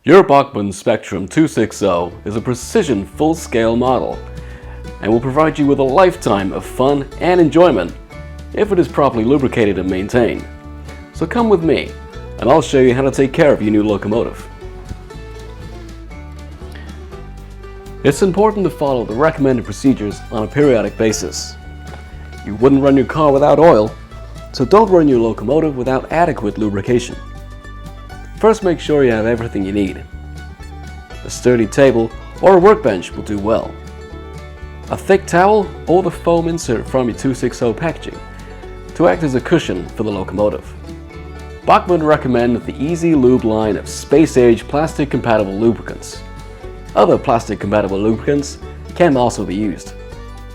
Your Bachmann Spectrum 260 is a precision full-scale model and will provide you with a lifetime of fun and enjoyment if it is properly lubricated and maintained. So come with me and I'll show you how to take care of your new locomotive. It's important to follow the recommended procedures on a periodic basis. You wouldn't run your car without oil, so don't run your locomotive without adequate lubrication. First, make sure you have everything you need. A sturdy table or a workbench will do well. A thick towel or the foam insert from your 260 packaging to act as a cushion for the locomotive. Bachmann recommend the Easy Lube line of space-age plastic-compatible lubricants. Other plastic-compatible lubricants can also be used.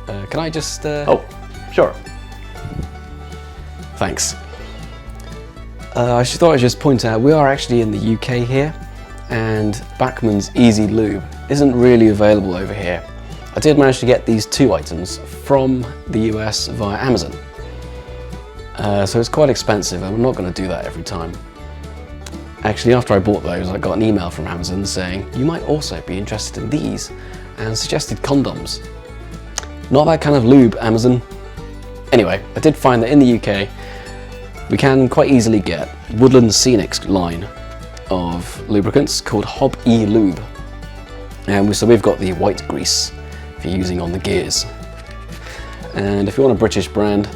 Can I just... Oh, sure. Thanks. I thought I'd just point out we are actually in the UK here, and Bachmann's Easy Lube isn't really available over here. I did manage to get these two items from the US via Amazon. So it's quite expensive and I'm not going to do that every time. Actually, after I bought those, I got an email from Amazon saying you might also be interested in these and suggested condoms. Not that kind of lube, Amazon. Anyway, I did find that in the UK we can quite easily get Woodland Scenic's line of lubricants called hob-e-lube. And so we've got the white grease for using on the gears. And if you want a British brand,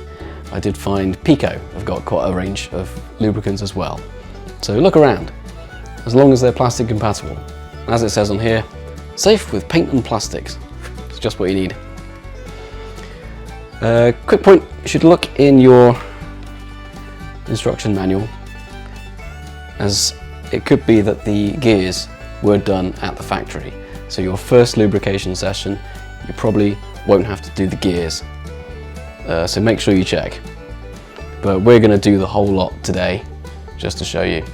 I did find Pico have got quite a range of lubricants as well. So look around, as long as they're plastic compatible. As it says on here, safe with paint and plastics. It's just what you need. Quick point, you should look in your instruction manual, as it could be that the gears were done at the factory. So your first lubrication session, you probably won't have to do the gears. So make sure you check. But we're going to do the whole lot today, just to show you.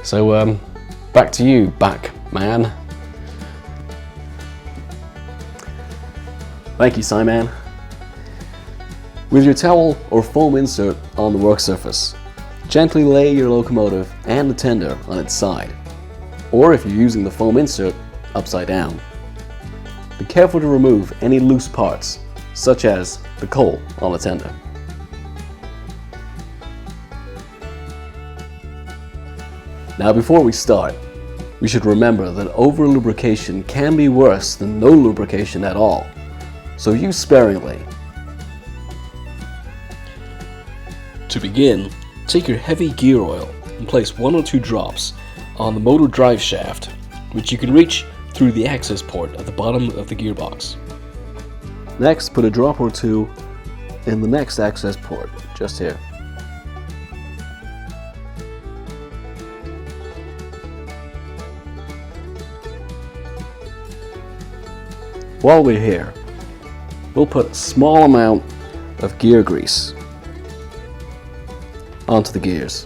So back to you, Bachmann. Thank you, Simon. With your towel or foam insert on the work surface, gently lay your locomotive and the tender on its side, or if you're using the foam insert, upside down. Be careful to remove any loose parts, such as the coal on the tender. Now before we start, we should remember that over-lubrication can be worse than no lubrication at all, so use sparingly. To begin, take your heavy gear oil and place 1 or 2 drops on the motor drive shaft, which you can reach through the access port at the bottom of the gearbox. Next, put a drop or 2 in the next access port, just here. While we're here, we'll put a small amount of gear grease onto the gears.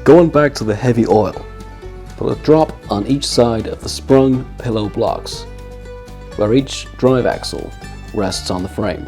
Going back to the heavy oil, put a drop on each side of the sprung pillow blocks, where each drive axle rests on the frame.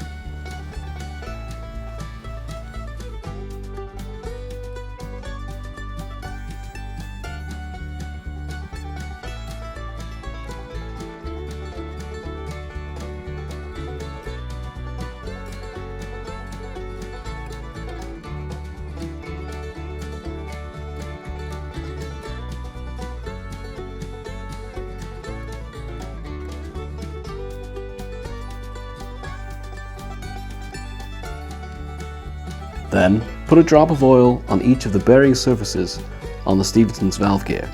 Then, put a drop of oil on each of the bearing surfaces on the Stephenson's valve gear.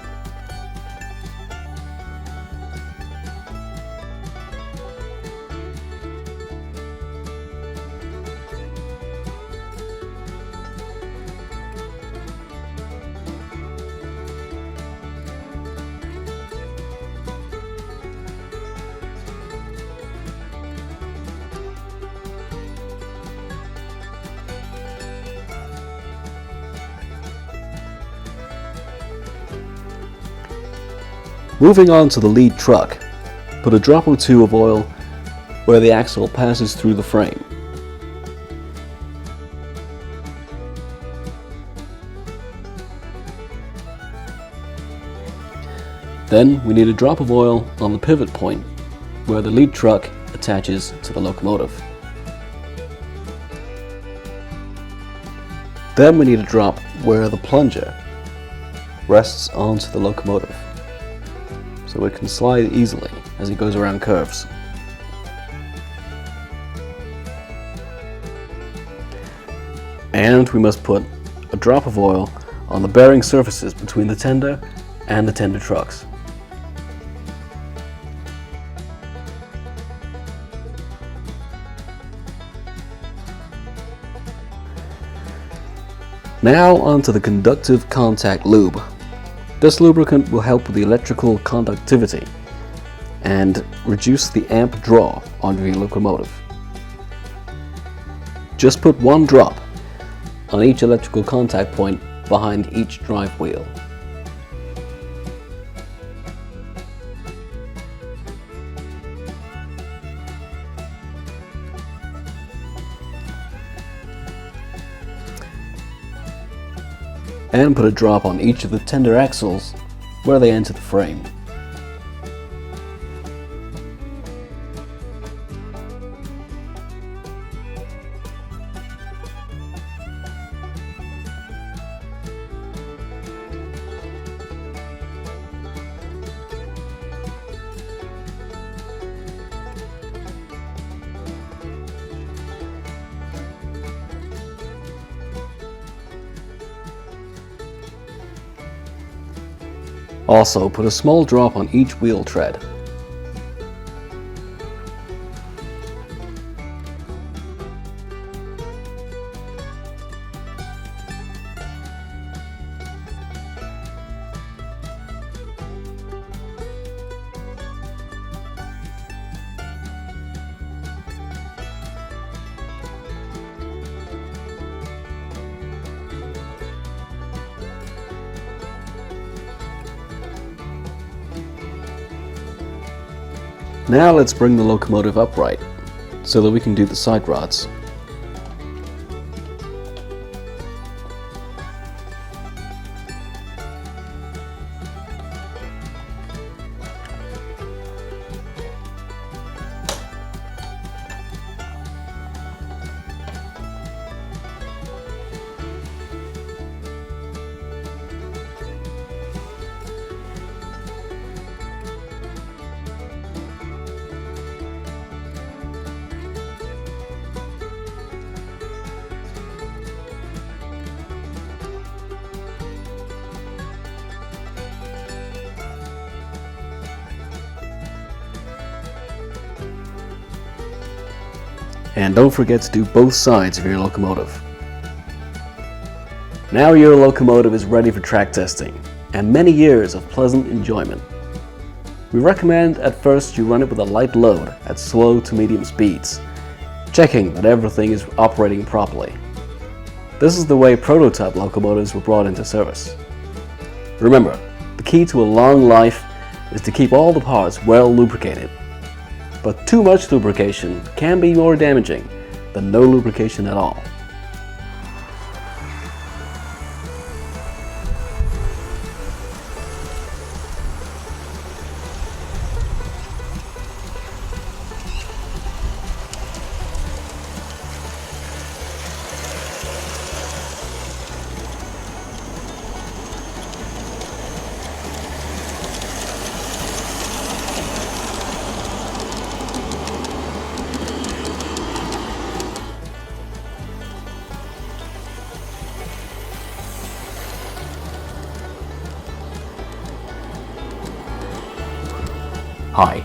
Moving on to the lead truck, put a drop or two of oil where the axle passes through the frame. Then we need a drop of oil on the pivot point where the lead truck attaches to the locomotive. Then we need a drop where the plunger rests onto the locomotive, so it can slide easily as it goes around curves. And we must put a drop of oil on the bearing surfaces between the tender and the tender trucks. Now onto the conductive contact lube. This lubricant will help with the electrical conductivity and reduce the amp draw onto your locomotive. Just put one drop on each electrical contact point behind each drive wheel. And put a drop on each of the tender axles where they enter the frame. Also, put a small drop on each wheel tread. Now let's bring the locomotive upright so that we can do the side rods. And don't forget to do both sides of your locomotive. Now your locomotive is ready for track testing and many years of pleasant enjoyment. We recommend at first you run it with a light load at slow to medium speeds, checking that everything is operating properly. This is the way prototype locomotives were brought into service. Remember, the key to a long life is to keep all the parts well lubricated. But too much lubrication can be more damaging than no lubrication at all. Hi,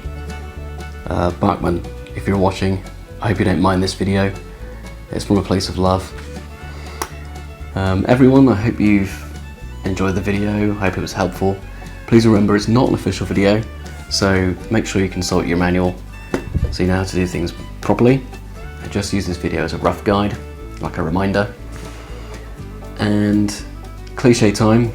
Bachmann, if you're watching, I hope you don't mind this video. It's from a place of love. Everyone, I hope you've enjoyed the video, I hope it was helpful. Please remember it's not an official video, so make sure you consult your manual so you know how to do things properly. I just use this video as a rough guide, like a reminder. And cliche time,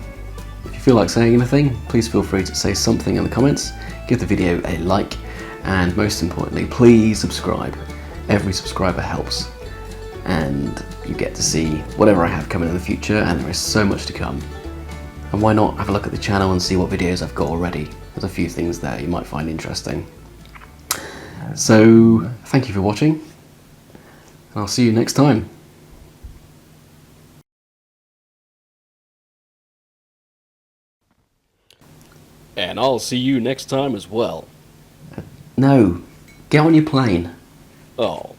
if you feel like saying anything, please feel free to say something in the comments, give the video a like, and most importantly, please subscribe. Every subscriber helps, and you get to see whatever I have coming in the future, and there is so much to come. And why not have a look at the channel and see what videos I've got already. There's a few things there you might find interesting. So, thank you for watching, and I'll see you next time. And I'll see you next time as well. No, get on your plane. Oh.